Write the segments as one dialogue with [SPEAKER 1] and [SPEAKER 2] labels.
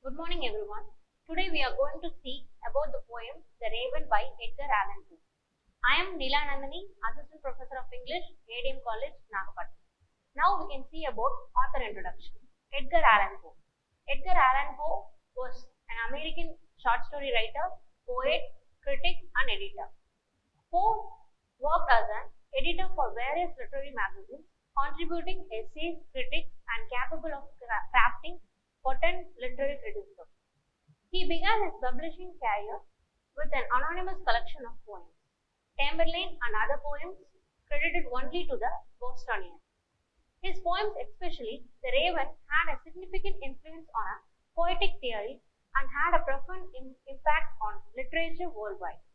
[SPEAKER 1] Good morning everyone. Today we are going to see about the poem The Raven by Edgar Allan Poe. I am Nilanandhini, Assistant Professor of English, A.D.M. College, Nagapattinam. Now we can see about author introduction. Edgar Allan Poe. Edgar Allan Poe was an American short story writer, poet, critic and editor. Poe worked as an editor for various literary magazines, contributing essays, critics and capable of crafting potent literary criticism. He began his publishing career with an anonymous collection of poems, Tamburlaine and other poems credited only to the Bostonian. His poems, especially The Raven, had a significant influence on a poetic theory and had a profound impact on literature worldwide.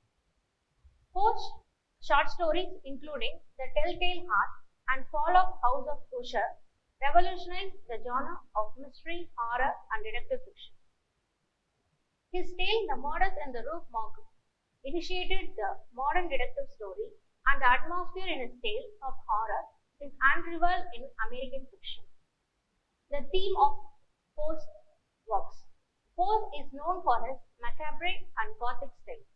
[SPEAKER 1] Poe's short stories, including The Telltale Heart and Fall of House of Usher, revolutionized the genre of mystery, horror, and detective fiction. His tale, The Murders in the Rue Morgue, initiated the modern detective story, and the atmosphere in his tale of horror is unrivaled in American fiction. The theme of Poe's works. Poe is known for his macabre and gothic style.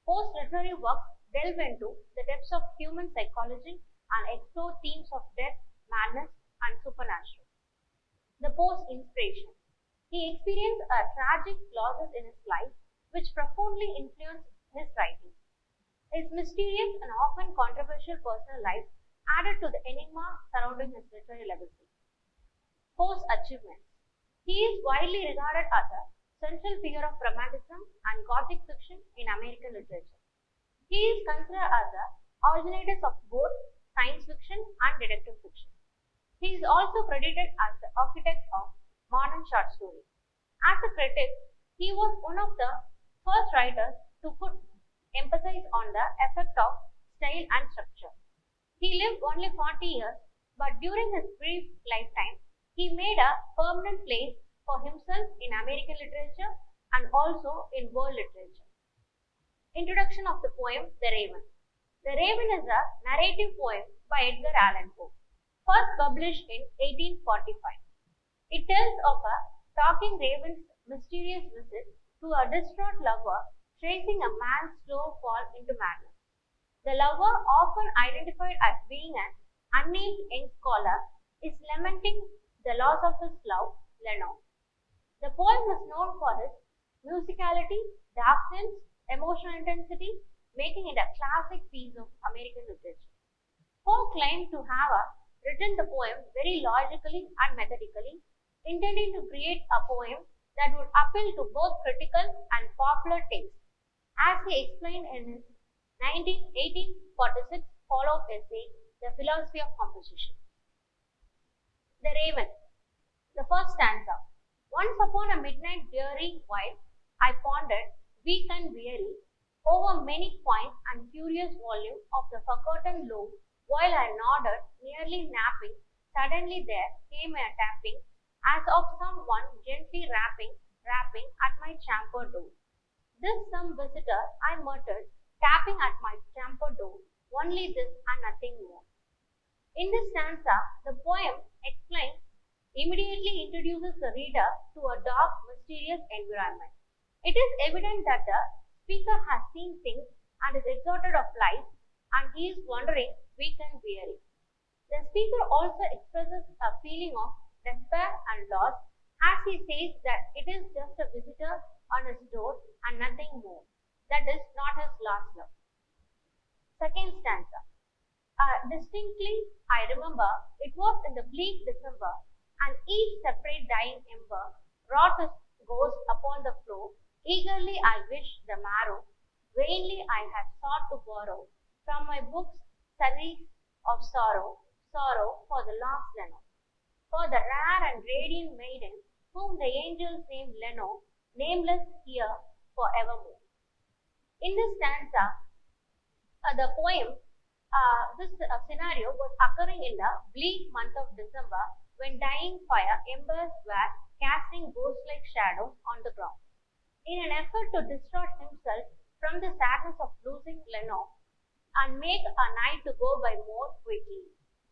[SPEAKER 1] Poe's literary works delve into the depths of human psychology and explore themes of death, madness, and supernatural. The Poe's inspiration. He experienced a tragic losses in his life which profoundly influenced his writing. His mysterious and often controversial personal life added to the enigma surrounding his literary legacy. Poe's achievements. He is widely regarded as a central figure of Romanticism and Gothic fiction in American literature. He is considered as the originator of both science fiction and detective fiction. He is also credited as the architect of modern short story. As a critic, he was one of the first writers to put emphasis on the effect of style and structure. He lived only 40 years, but during his brief lifetime, he made a permanent place for himself in American literature and also in world literature. Introduction of the poem The Raven. The Raven is a narrative poem by Edgar Allan Poe, first published in 1845. It tells of a talking raven's mysterious visit to a distraught lover, tracing a man's slow fall into madness. The lover, often identified as being an unnamed young scholar, is lamenting the loss of his love, Lenore. The poem is known for its musicality, dark themes, emotional intensity, making it a classic piece of American literature. Poe claimed to have written the poem very logically and methodically, intending to create a poem that would appeal to both critical and popular tastes, as he explained in his 1846 follow-up essay, The Philosophy of Composition. The Raven. The first stanza. Once upon a midnight dreary while I pondered, weak and weary, over many quaint and curious volume of the forgotten lore, while I nodded, nearly napping, suddenly there came a tapping, as of someone gently rapping at my chamber door. This some visitor, I muttered, tapping at my chamber door, only this and nothing more. In this stanza, the poem immediately introduces the reader to a dark, mysterious environment. It is evident that the speaker has seen things and is exhausted of life, and he is wandering, weak and weary. The speaker also expresses a feeling of despair and loss, as he says that it is just a visitor on his door and nothing more. That is not his last love. Second stanza. Distinctly, I remember it was in the bleak December, and each separate dying ember wrought his ghost upon the floor. Eagerly I wished the marrow, vainly I had sought to borrow from my books series of sorrow for the lost Lenore, for the rare and radiant maiden whom the angels named Lenore, nameless here forevermore. In this stanza, the poem, this scenario was occurring in the bleak month of December when dying fire embers were casting ghost-like shadows on the ground. In an effort to distract himself from the sadness of losing Lenore and make a night to go by more quickly,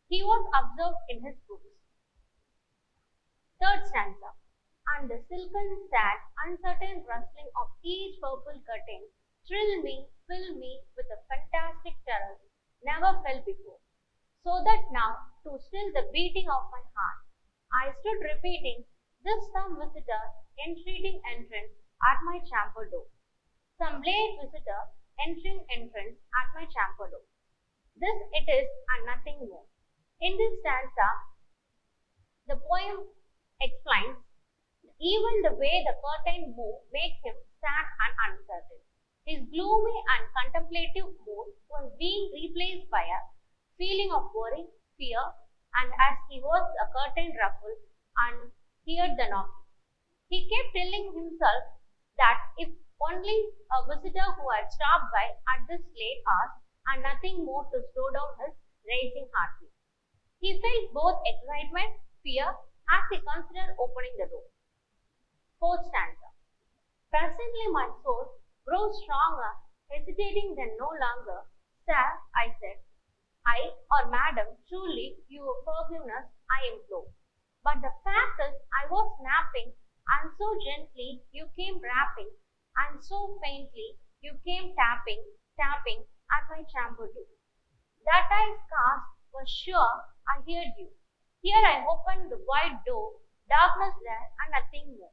[SPEAKER 1] he was observed in his books. Third stanza. and the silken, sad, uncertain rustling of each purple curtain thrill me, fill me with a fantastic terror never felt before. So that now, to still the beating of my heart, I stood repeating, this some visitor, entreating entrance at my chamber door. Some late visitor, entering entrance at my chamber door. This it is and nothing more. In this stanza, the poem explains even the way the curtain moved made him sad and uncertain. His gloomy and contemplative mood was being replaced by a feeling of worry, fear, and as he watched a curtain ruffle and heard the knocking, he kept telling himself that if only a visitor who had stopped by at this late hour and nothing more to slow down his racing heartbeat. He felt both excitement, fear as he considered opening the door. Fourth stanza. Presently my soul grows stronger, hesitating then no longer. Sir, I said, I or madam, truly your forgiveness I implore. But the fact is I was napping, and so gently you came rapping, and so faintly you came tapping at my chamber door. That I scarce was sure I heard you. Here I opened the wide door, darkness there and nothing more.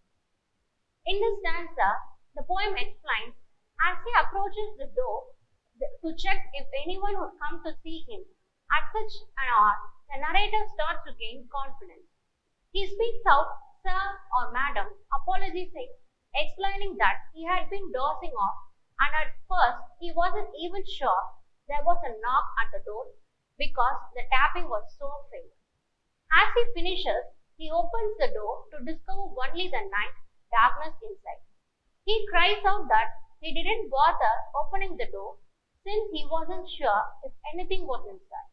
[SPEAKER 1] In this stanza, the poem explains as he approaches the door to check if anyone would come to see him. At such an hour, the narrator starts to gain confidence. He speaks out, sir or madam, apologizing, explaining that he had been dozing off and at first he wasn't even sure there was a knock at the door because the tapping was so faint. As he finishes, he opens the door to discover only the night darkness inside. He cries out that he didn't bother opening the door since he wasn't sure if anything was inside.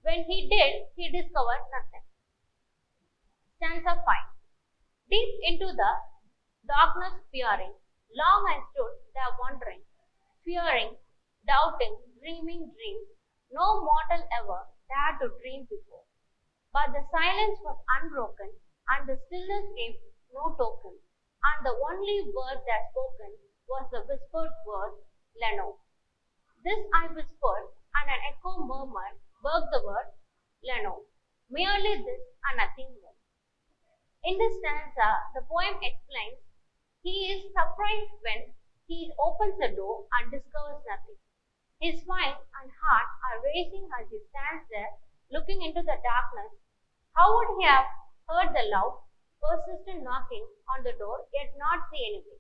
[SPEAKER 1] When he did, he discovered nothing. Stanza 5. Deep into the darkness peering, long I stood there wondering, fearing, doubting, dreaming dreams no mortal ever dared to dream before. But the silence was unbroken and the stillness gave no token, and the only word there spoken was the whispered word, Leno. This I whispered, and an echo murmured, burst the word, Leno. Merely this and nothing more. In this stanza, the poem explains he is surprised when he opens the door and discovers nothing. His mind and heart are racing as he stands there looking into the darkness. How would he have heard the loud, persistent knocking on the door yet not see anything?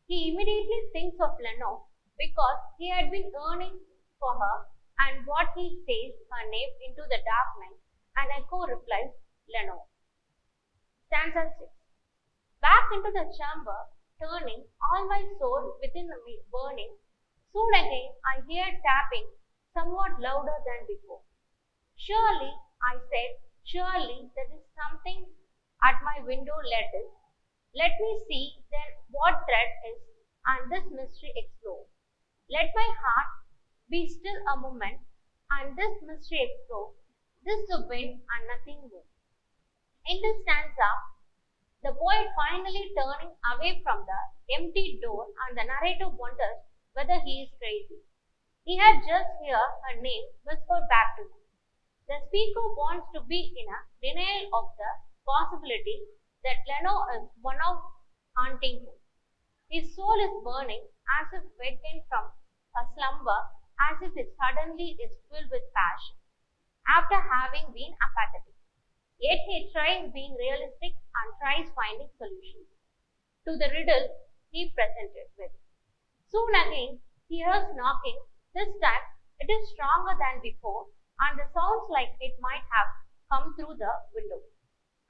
[SPEAKER 1] He immediately thinks of Leno because he had been yearning for her and what he says her name into the dark night and echo replies Leno. Stanza 6. Back into the chamber, turning all my soul within me burning, soon again I hear tapping somewhat louder than before. Surely, I said, surely there is something at my window lattice. Let me see then what thread is and this mystery explore. Let my heart be still a moment and this mystery explore. This the wind and nothing more. In this stanza, the poet finally turning away from the empty door and the narrator wonders whether he is crazy. He had just heard her name whispered back to him. The speaker wants to be in a denial of the possibility that Leno is one of haunting him. His soul is burning as if wakened from a slumber, as if it suddenly is filled with passion, after having been apathetic. Yet he tries being realistic and tries finding solutions to the riddle he presented with. Soon again he hears knocking. This time it is stronger than before and the sounds like it might have come through the window.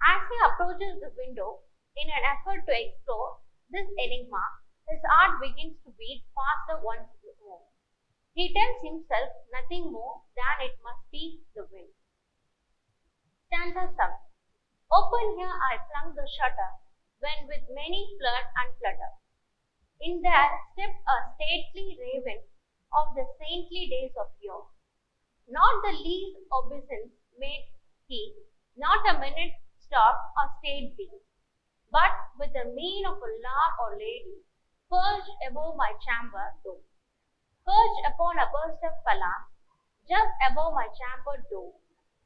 [SPEAKER 1] As he approaches the window in an effort to explore this enigma, his heart begins to beat faster once more. He tells himself nothing more than it must be the wind. Stanza 7. Open here I flung the shutter, when with many flirt and flutter. In there stepped a stately raven of the saintly days of yore. Not the least obeisance made he, not a minute stopped or stayed be. but with the mien of a lord or lady, perched above my chamber door. Perched upon a burst of palace, just above my chamber door,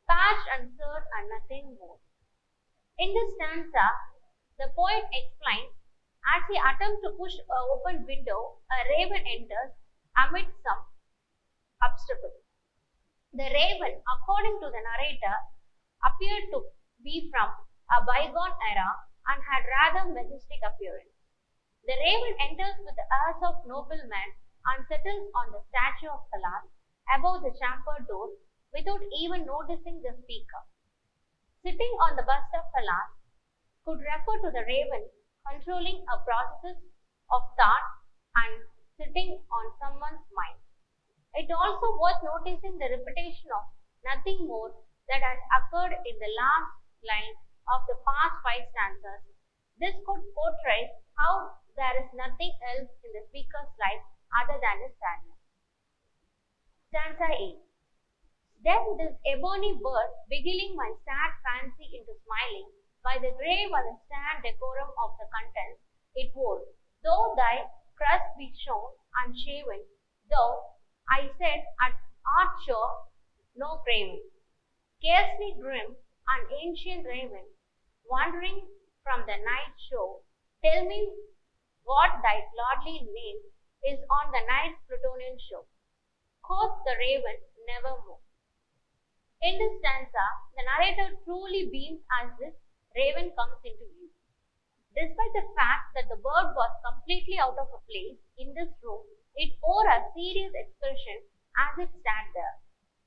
[SPEAKER 1] patched and served and nothing more. In this stanza, the poet explains, as he attempts to push an open window, a raven enters amid some obstacle. The raven, according to the narrator, appeared to be from a bygone era and had rather majestic appearance. The raven enters with the airs of nobleman and settles on the statue of Pallas above the chamber door without even noticing the speaker. Sitting on the bust of Pallas could refer to the raven controlling a process of thought and sitting on someone's mind. It also worth noticing the repetition of nothing more that has occurred in the last line of the past five stanzas. This could portray how there is nothing else in the speaker's life other than his sadness. Stanza 8. Then this ebony bird, beguiling my sad fancy into smiling, by the grave and the stand decorum of the contents it wore, though thy crust be shorn and shaven, though I said art sure no craving, scarcely grim, an ancient raven, wandering from the night shore, tell me what thy lordly name is on the night's Plutonian shore. Quoth the raven, nevermore. In this stanza, the narrator truly beams as this raven comes into view. Despite the fact that the bird was completely out of place in this room, it wore a serious expression as it sat there.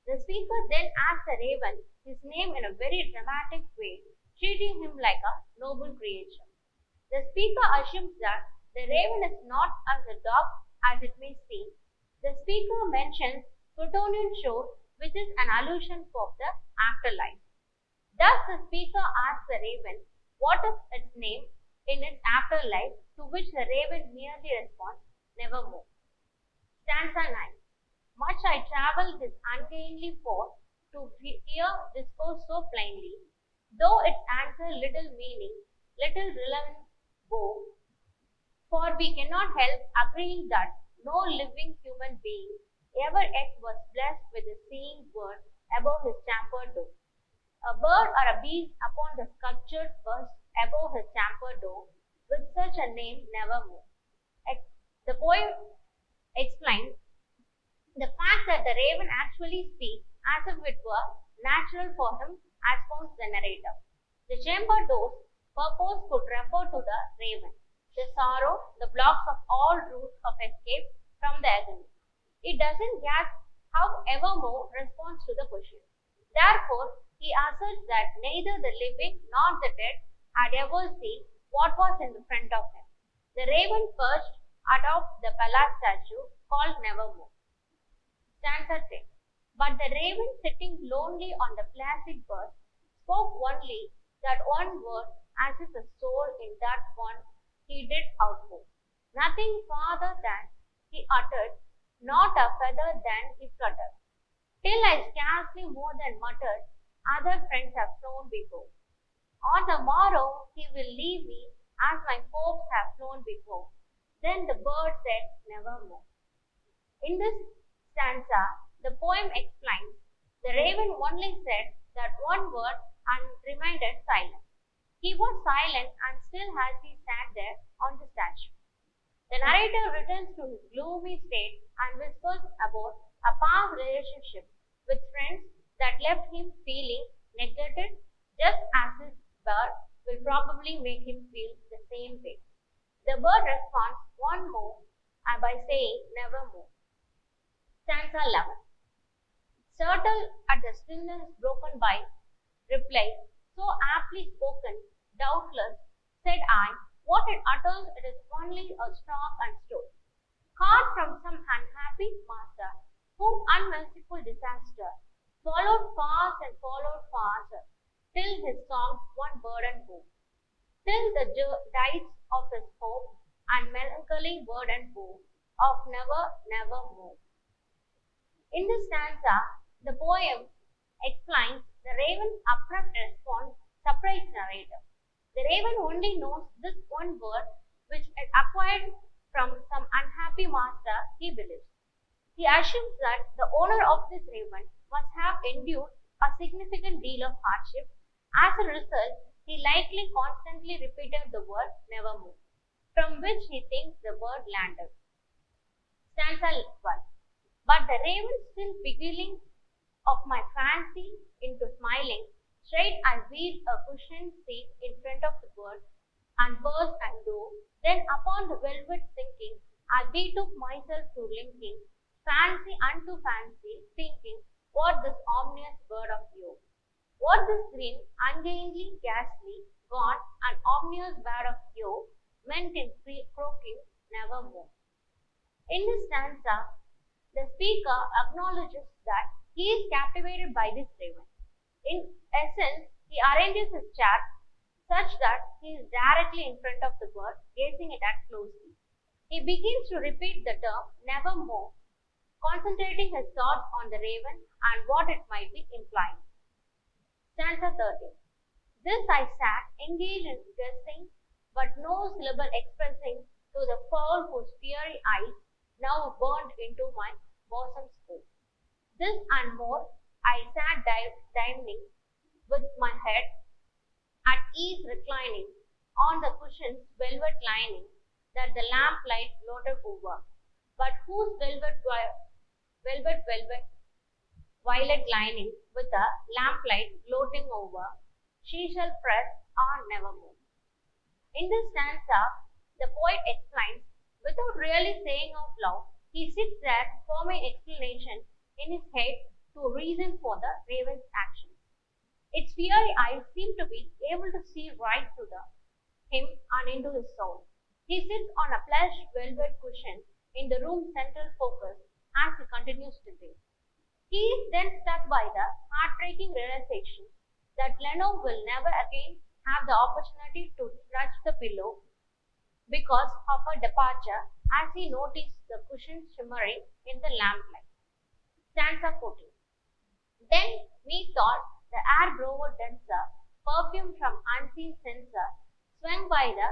[SPEAKER 1] The speaker then asked the raven his name in a very dramatic way, treating him like a noble creature. The speaker assumes that the raven is not as a dog as it may seem. The speaker mentions Plutonian shore, which is an allusion of the afterlife. Thus, the speaker asks the raven what is its name in its afterlife, to which the raven merely responds, nevermore. Stanza 9. Much I travel this ungainly for to hear discourse so plainly, though its answer little meaning, little relevance bore, for we cannot help agreeing that no living human being ever yet was blessed with a seeing bird above his chamber door. A bird or a beast upon the sculptured bust above his chamber door, with such a name nevermore. The poet explains the fact that the raven actually speaks as if it were natural for him, as found the narrator. The chamber door's purpose could refer to the raven, the sorrow, the blocks of all routes of escape from the agony. It doesn't guess how evermore responds to the question. Therefore, he asserts that neither the living nor the dead had ever seen what was in the front of him. The raven perched atop the Pallas statue called Nevermore. Stanza 10. But the raven sitting lonely on the placid burst spoke only that one word as if a soul in that one he did outpour. Nothing farther than he uttered, not a feather than he fluttered. Till I scarcely more than muttered, other friends have flown before. On the morrow he will leave me as my folks have flown before. Then the bird said, nevermore. In this stanza, the poem explains the raven only said that one word and remained silent. He was silent and still as he sat there on the statue. The narrator returns to his gloomy state and whispers about a past relationship with friends that left him feeling neglected, just as his bird will probably make him feel the same way. The bird responds one more by saying nevermore. Stanza 11. Startled at the stillness broken by reply, so aptly spoken, doubtless, said I, what it utters it is only a strong and stored, caught from some unhappy master, whom unmerciful disaster followed fast and followed fast, till his songs one burden bore, till the dice of his hope and melancholy burden bore, of never, never more. In this stanza, the poem explains the raven's abrupt response surprised narrator. The raven only knows this one bird which it acquired from some unhappy master, he believes. He assumes that the owner of this raven must have endured a significant deal of hardship. As a result, he likely constantly repeated the word nevermore, from which he thinks the bird landed. Stanza 1. But the raven still beguiling of my fancy into smiling, straight I wheeled a cushioned seat in front of the bird, and burst and dove. Then upon the velvet sinking, I betook myself to linking fancy unto fancy, thinking, what this ominous bird of yours, what this green, ungainly, ghastly, gaunt, and ominous bird of yours meant in croaking nevermore. In this stanza, the speaker acknowledges that he is captivated by this raven. In essence, he arranges his chair such that he is directly in front of the bird, gazing at it closely. He begins to repeat the term nevermore, concentrating his thoughts on the raven and what it might be implying. Stanza 13. This I sat, engaged in guessing, but no syllable expressing to the fowl whose fiery eyes now burned into my bosom's core. This and more I sat dining with my head at ease reclining on the cushion's velvet lining that the lamplight floated over, but whose velvet violet lining with the lamplight gloating over, she shall press on nevermore. In this stanza, the poet explains, without really saying out loud, he sits there forming explanation in his head to reason for the raven's actions. Its fiery eyes seem to be able to see right through him and into his soul. He sits on a plush velvet cushion in the room's central focus as he continues to think. He is then struck by the heartbreaking realization that Leno will never again have the opportunity to touch the pillow because of her departure as he noticed the cushion shimmering in the lamplight. Stanza 14. Then methought the air growed denser, perfume from unseen censer, swung by the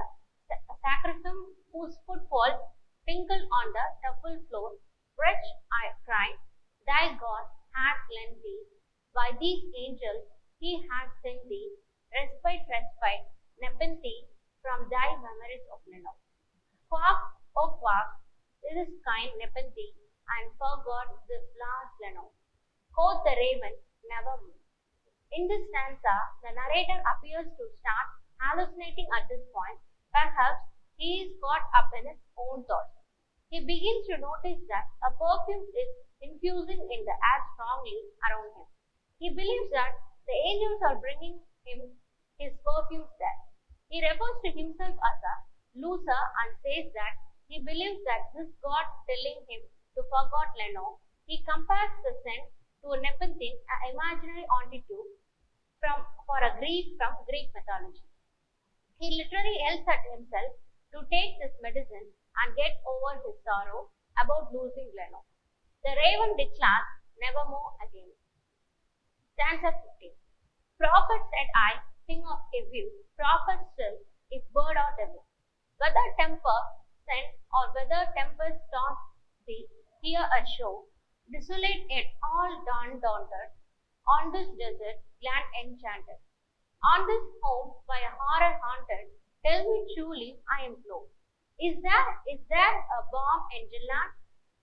[SPEAKER 1] sacristan whose footfalls tinkled on the tuffle floor. Wretch, I cried, thy God hath lent thee, by these angels he hath sent thee, respite, nepenthe, from thy memories of Leno. Quack, oh quack, this kind nepenthe, and forgot this last Leno. Quoth the raven, nevermore. In this stanza, the narrator appears to start hallucinating at this point. Perhaps he is caught up in his own thoughts. He begins to notice that a perfume is infusing in the air strongly around him. He believes that the angels are bringing him his perfumes there. He refers to himself as a loser and says that he believes that this God telling him to forget Leno. He compares the scent to a nepenthe, an imaginary entity for a grief from Greek mythology. He literally yells at himself to take this medicine and get over his sorrow about losing Leno. The raven declares nevermore again. Stanza 15. Prophet said I, thing of evil, prophet still, if bird or devil. Whether temper sent or whether tempest tossed thee, here a show, desolate yet all daunted, on this desert land enchanted. On this home by a horror haunted, tell me truly, I implore. Is there a balm in Gilead?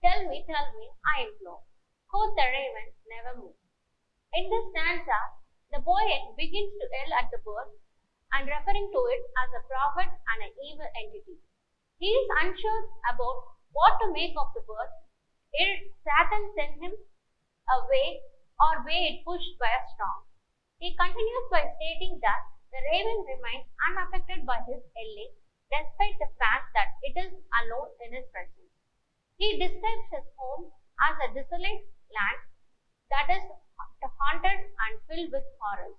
[SPEAKER 1] Tell me, I implore. Quoth the raven, nevermore. In this stanza, the poet begins to yell at the bird and referring to it as a prophet and an evil entity. He is unsure about what to make of the bird. Satan sent him away or way it pushed by a storm. He continues by stating that the raven remains unaffected by his yelling despite the fact that it is alone in his presence. He describes his home as a desolate land that is haunted and filled with horrors.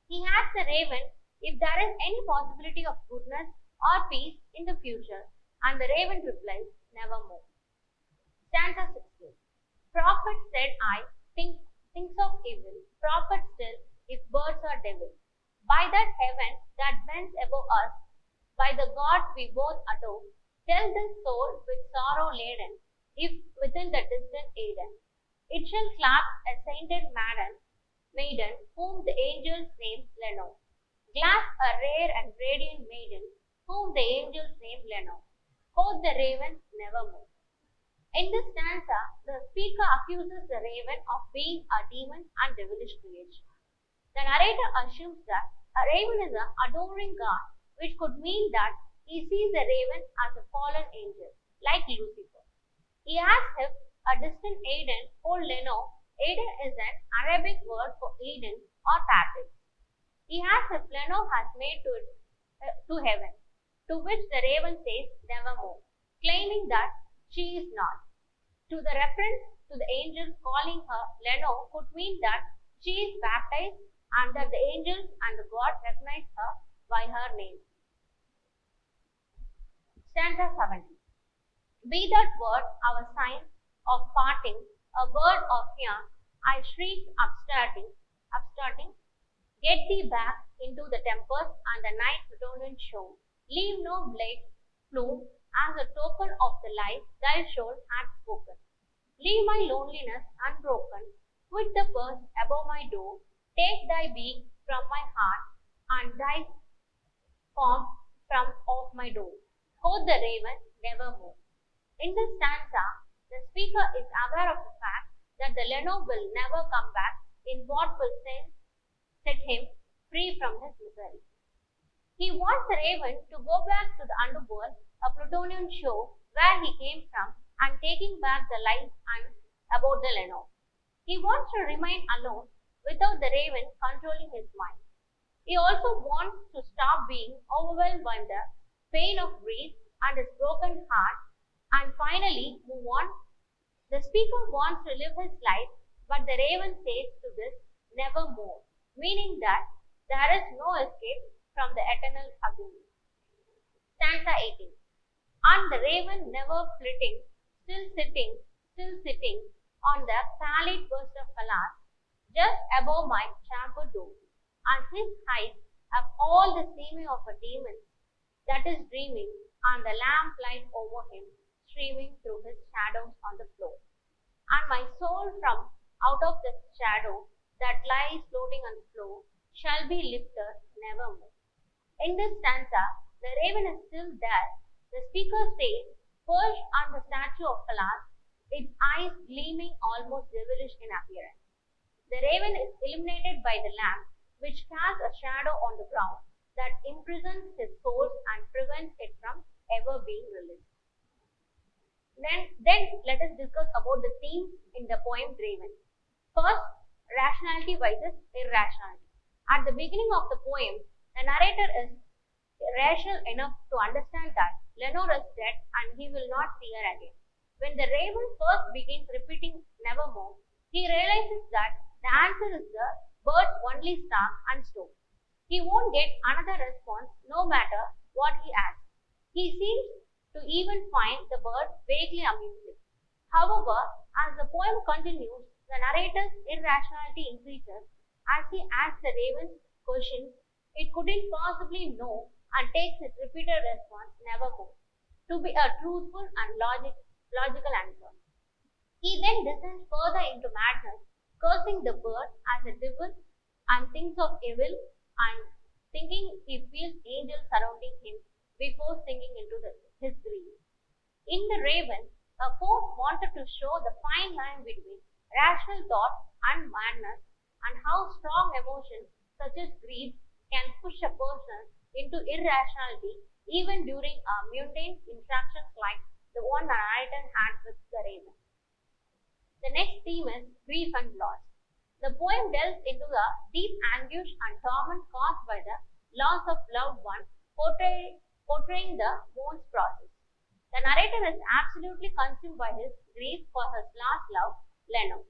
[SPEAKER 1] He asks the raven if there is any possibility of goodness or peace in the future, and the raven replies, nevermore. Stanza 16. Prophet said I, thinks of evil, prophet still, if birds are devils. By that heaven that bends above us, by the God we both adore, tell this soul with sorrow laden, if within the distant Eden, it shall clap a sainted maiden, whom the angels name Leno. Glass a rare and radiant maiden, whom the angels name Leno. Quoth the raven nevermore. In this stanza, the speaker accuses the raven of being a demon and devilish creation. The narrator assumes that a raven is an adoring god, which could mean that he sees the raven as a fallen angel, like Lucifer. He asks if a distant Eden called Leno. Eden is an Arabic word for Eden or paradise. He asks if Leno has made to heaven, to which the raven says nevermore, claiming that she is not. To the reference to the angels calling her Leno could mean that she is baptized and that the angels and the God recognize her by her name. Stanza 70. Be that word our sign of parting, a word of fear, I shriek upstarting, get thee back into the tempest and the night returning show. Leave no blade plume as a token of the life thy soul hath spoken. Leave my loneliness unbroken, quit the purse above my door, take thy beak from my heart, and thy form from off my door. Quoth the raven, nevermore. In this stanza, the speaker is aware of the fact that the Leno will never come back in what will set him free from his misery. He wants the raven to go back to the underworld, a Plutonian show where he came from, and taking back the life and about the Leno. He wants to remain alone without the raven controlling his mind. He also wants to stop being overwhelmed by the pain of grief and his broken heart and finally move on. The speaker wants to live his life, but the raven says to this nevermore, meaning that there is no escape from the eternal agony. Stanza 18. And the raven never flitting, still sitting on the pallid burst of glass, just above my chamber door, and his eyes have all the seeming of a demon that is dreaming, and the lamplight over him streaming through his shadows on the floor. And my soul from out of the shadow that lies floating on the floor shall be lifted nevermore. In this stanza, the raven is still there. The speaker says, perched on the statue of glass, its eyes gleaming almost devilish in appearance. The raven is illuminated by the lamp, which casts a shadow on the ground that imprisons his soul and prevents it from ever being released. Then let us discuss about the themes in the poem Raven. First, rationality versus irrationality. At the beginning of the poem, the narrator is rational enough to understand that Lenore is dead and he will not see her again. When the raven first begins repeating nevermore, he realizes that the answer is the bird's only star and stone. He won't get another response no matter what he asks. He seems to even find the bird vaguely amusing. However, as the poem continues, the narrator's irrationality increases as he asks the raven questions it couldn't possibly know and takes its repeated response nevermore to be a truthful and logical answer. He then descends further into madness, cursing the bird as a devil and thinks of evil and thinking he feels angels surrounding him before sinking into his grief. In the raven, a poet wanted to show the fine line between rational thought and madness and how strong emotions such as grief can push a person into irrationality even during mundane interactions like the one the narrator had with the raven. The next theme is grief and loss. The poem delves into the deep anguish and torment caused by the loss of loved one, portraying the mourn's process. The narrator is absolutely consumed by his grief for his lost love, Leno.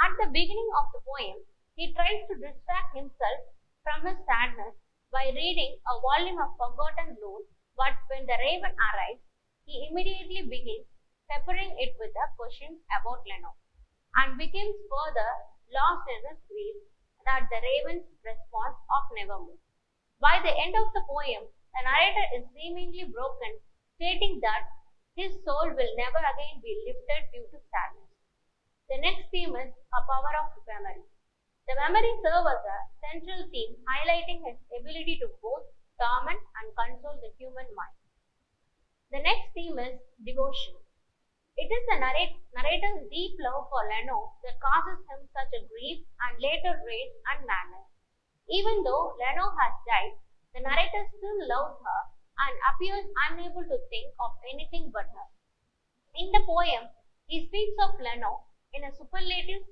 [SPEAKER 1] At the beginning of the poem, he tries to distract himself from his sadness by reading a volume of forgotten lore, but when the raven arrives, he immediately begins peppering it with the questions about Leno and becomes further lost in his grief at the raven's response of nevermore. By the end of the poem, the narrator is seemingly broken, stating that his soul will never again be lifted due to sadness. The next theme is a power of memory. The memory serves as a central theme, highlighting his ability to both torment and console the human mind. The next theme is devotion. It is the narrator's deep love for Lenore that causes him such a grief and later rage and madness. Even though Lenore has died, the narrator still loves her and appears unable to think of anything but her. In the poem, he speaks of Lenore in a superlative,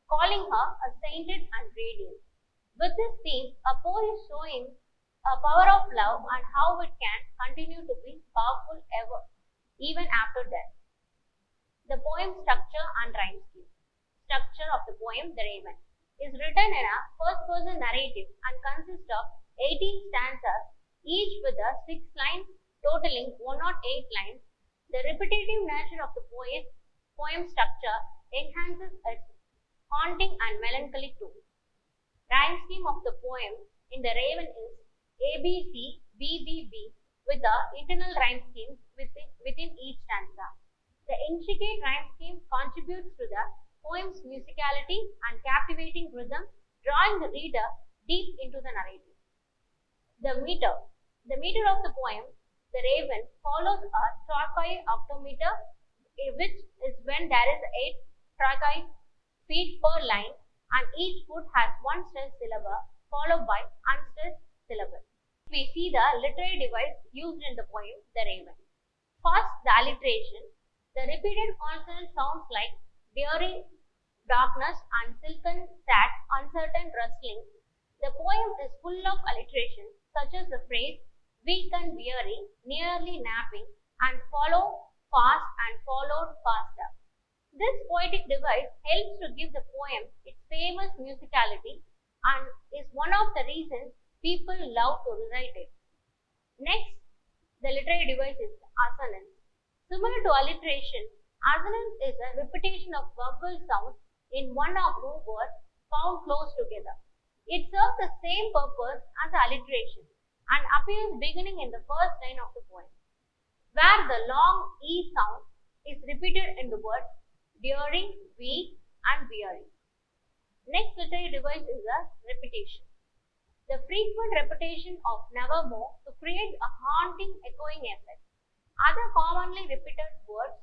[SPEAKER 1] calling her a sainted and radiant. With this theme, a poem is showing a power of love and how it can continue to be powerful ever, even after death. The poem structure and rhyme scheme. Structure of the poem, The Raven, is written in a first-person narrative and consists of 18 stanzas, each with a 6 lines, totaling 108 lines. The repetitive nature of the poem structure enhances its haunting and melancholy tone. Rhyme scheme of the poem in The Raven is ABC, BBB, with the internal rhyme schemes within each stanza. The intricate rhyme scheme contributes to the poem's musicality and captivating rhythm, drawing the reader deep into the narrative. The meter. The meter of the poem, The Raven, follows a trochaic octometer, which is when there is 8 trochaic feet per line, and each foot has one stressed syllable followed by unstressed syllable. We see the literary device used in the poem, The Raven. First, the alliteration. The repeated consonant sounds like dreary darkness and silken sad, uncertain rustling. The poem is full of alliteration, such as the phrase weak and weary, nearly napping, and follow fast and followed faster. This poetic device helps to give the poem its famous musicality and is one of the reasons people love to recite it. Next, the literary device is assonance. Similar to alliteration, assonance is a repetition of verbal sounds in one or more words found close together. It serves the same purpose as alliteration and appears beginning in the first line of the poem, where the long E sound is repeated in the words dreary, weak, and weary. Next literary device is a repetition. The frequent repetition of nevermore to create a haunting echoing effect. Other commonly repeated words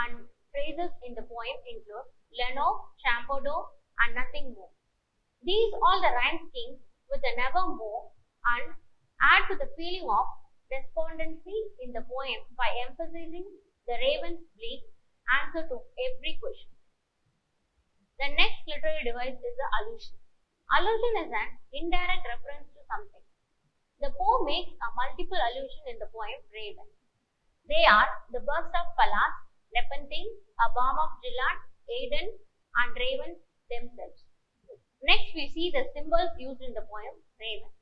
[SPEAKER 1] and phrases in the poem include Lenore, Champollion, and nothing more. These all the rhyme schemes with the nevermore and add to the feeling of despondency in the poem by emphasizing the raven's bleak answer to every question. The next literary device is the allusion. Allusion is an indirect reference to something. The poem makes a multiple allusion in the poem Raven. They are the burst of Pallas, Nepenthe, a balm of Gilead, Aden, and Raven themselves. Next, we see the symbols used in the poem Raven.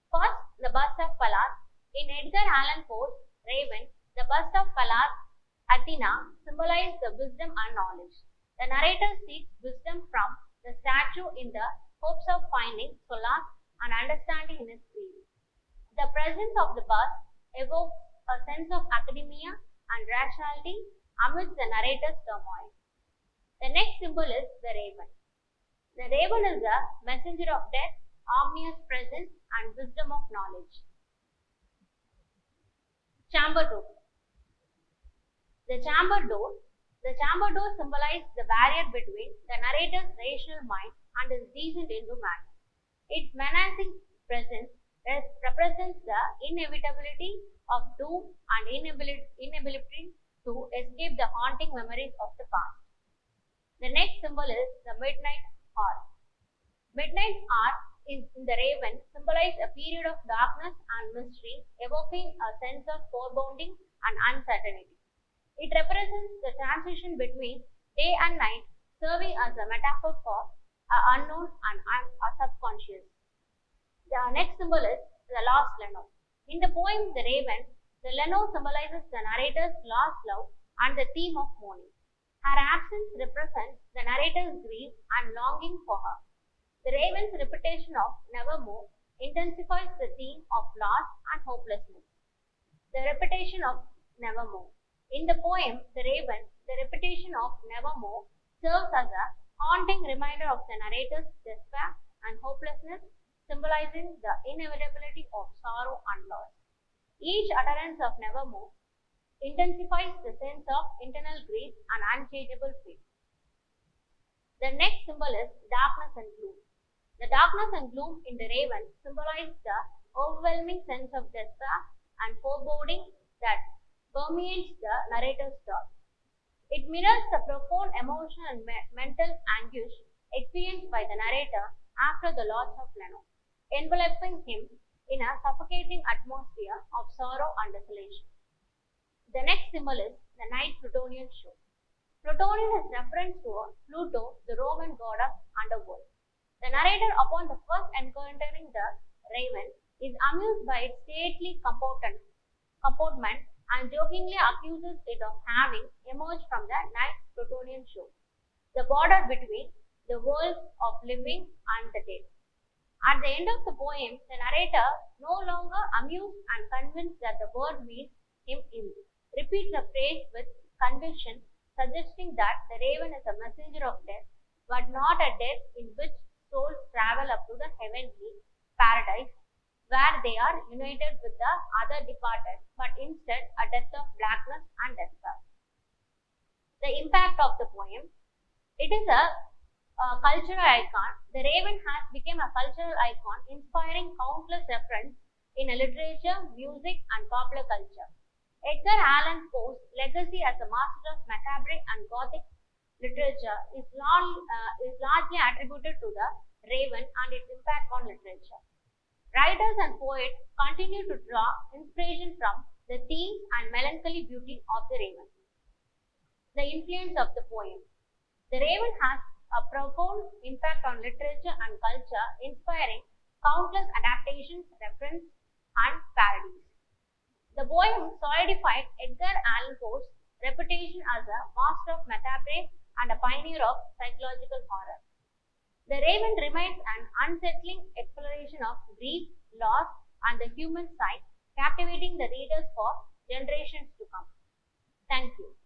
[SPEAKER 1] First, the bust of Pallas. In Edgar Allan Poe's Raven, the bust of Pallas Athena symbolizes the wisdom and knowledge. The narrator seeks wisdom from the statue in the hopes of finding solace and understanding in his grief. The presence of the bust evokes a sense of academia and rationality amidst the narrator's turmoil. The next symbol is the raven. The raven is a messenger of death, omnious presence, and wisdom of knowledge. Chamber door. The chamber door symbolizes the barrier between the narrator's rational mind and his descent into madness. Its menacing presence represents the inevitability of doom and inability to escape the haunting memories of the past. The next symbol is the midnight hour. Midnight hour in the raven symbolizes a period of darkness and mystery, evoking a sense of foreboding and uncertainty. It represents the transition between day and night, serving as a metaphor for the unknown and a subconscious. The next symbol is the lost Lenore. In the poem The Raven, the Lenore symbolizes the narrator's lost love and the theme of mourning. Her absence represents the narrator's grief and longing for her. The raven's repetition of nevermore intensifies the theme of loss and hopelessness. The repetition of nevermore. In the poem The Raven, the repetition of nevermore serves as a haunting reminder of the narrator's despair and hopelessness, symbolizing the inevitability of sorrow and loss. Each utterance of nevermore intensifies the sense of internal grief and unchangeable fate. The next symbol is darkness and gloom. The darkness and gloom in the Raven symbolize the overwhelming sense of despair and foreboding that permeates the narrator's thoughts. It mirrors the profound emotional and mental anguish experienced by the narrator after the loss of Leno, enveloping him in a suffocating atmosphere of sorrow and desolation. The next symbol is the night Plutonian show. Plutonian is reference to Pluto, the Roman god of underworld. The narrator, upon the first encountering the Raven, is amused by its stately comportment and jokingly accuses it of having emerged from the night Plutonian show, the border between the worlds of living and the dead. At the end of the poem, the narrator, no longer amused and convinced that the word means him ill, repeats the phrase with conviction, suggesting that the Raven is a messenger of death, but not a death in which souls travel up to the heavenly paradise, where they are united with the other departed, but instead a death of blackness and despair. The impact of the poem. It is a cultural icon. The Raven has become a cultural icon, inspiring countless references in literature, music, and popular culture. Edgar Allan Poe's legacy as a master of macabre and Gothic literature is largely attributed to the Raven and its impact on literature. Writers and poets continue to draw inspiration from the themes and melancholy beauty of the Raven. The influence of the poem. The Raven has a profound impact on literature and culture, inspiring countless adaptations, references, and parodies. The poem solidified Edgar Allan Poe's reputation as a master of macabre and a pioneer of psychological horror. The Raven remains an unsettling exploration of grief, loss, and the human side, captivating the readers for generations to come. Thank you.